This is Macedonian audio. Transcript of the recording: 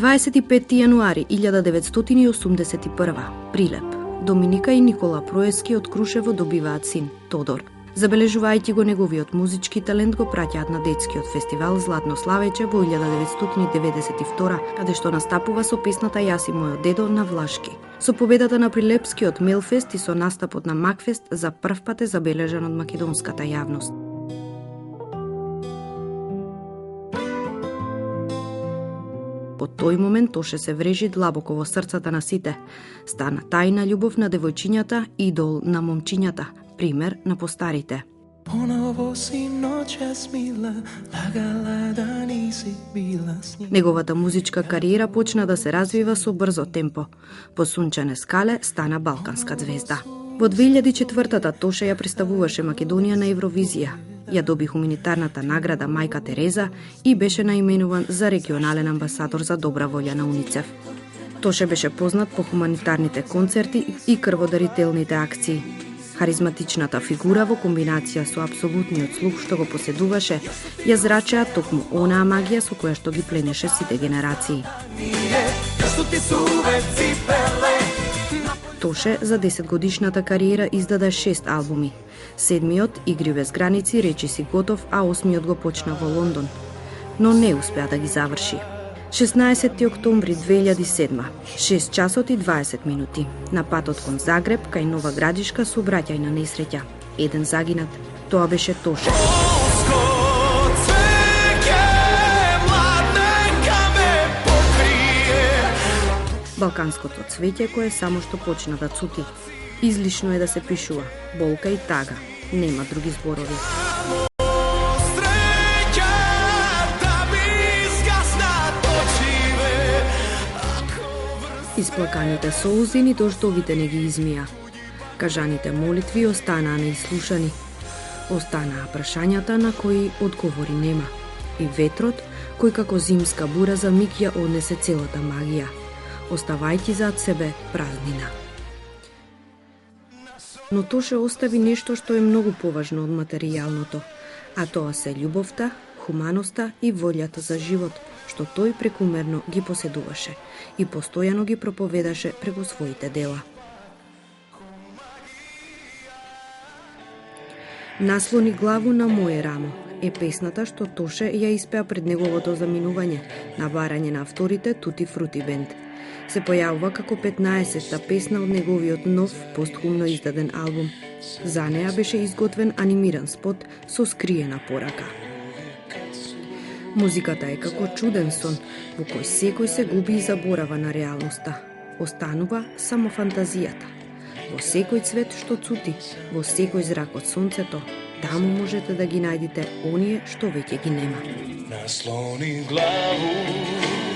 25 јануари 1981. Прилеп. Доминика и Никола Проески од Крушево добиваат син, Тодор. Забележувајќи го неговиот музички талент, го праќаат на детскиот фестивал Златно славеќе во 1992, каде што настапува со песната Јас и мојот дедо на влашки. Со победата на Прилепскиот Мелфест и со настапот на Макфест за прв пат е забележан од македонската јавност. Од тој момент Тоше се врежи длабоко во срцата на сите. Стана тајна љубов на девојчињата, идол на момчињата, пример на постарите. Неговата музичка кариера почна да се развива со брзо темпо. По сунчане скале стана балканска звезда. Во 2004-та Тоше ја представуваше Македонија на Евровизија. Ја доби хуманитарната награда Мајка Тереза и беше наименуван за регионален амбасадор за добра волја на УНИЦЕФ. Тоше беше познат по хуманитарните концерти и крводарителните акции. Харизматичната фигура во комбинација со апсолутниот слух што го поседуваше, ја зрачеа токму онаа магија со која што ги пленеше сите генерации. Тоше за 10 годишната кариера издаде 6 албуми. 7-миот Игри без граници речи си готов, а 8-миот го почна во Лондон, но не успеа да ги заврши. 16 октомври 2007, 6 часот и 20 минути. На патот кон Загреб, кај Нова Градишка, сообраќајна несреќа. Еден загинат. Тоа беше Тоше. Балканското цвеќе кое само што почна да цути. Излишно е да се пишува. Болка и тага. Нема други зборови. Исплаканите соузи ни дождовите не ги измија. Кажаните молитви останаа неислушани. Останаа прашањата на кои одговори нема. И ветрот, кој како зимска бура за миг ја однесе целата магија, оставајќи зад себе празнина. Но Тоше остави нешто што е многу поважно од материјалното, а тоа се љубовта, хуманоста и волјата за живот, што тој прекумерно ги поседуваше и постојано ги проповедаше преку своите дела. Наслони главу на моје рамо е песната што Тоше ја испеа пред неговото заминување на барање на авторите Тути Фрути Бенд. Се појавува како 15-та песна од неговиот нов постхумно издаден албум. За неа беше изготвен анимиран спот со скриена порака. Музиката е како чуден сон, во кој секој се губи и заборава на реалноста. Останува само фантазијата. Во секој цвет што цути, во секој зрак од сонцето, таму можете да ги најдете оние што веќе ги нема. Наслони главу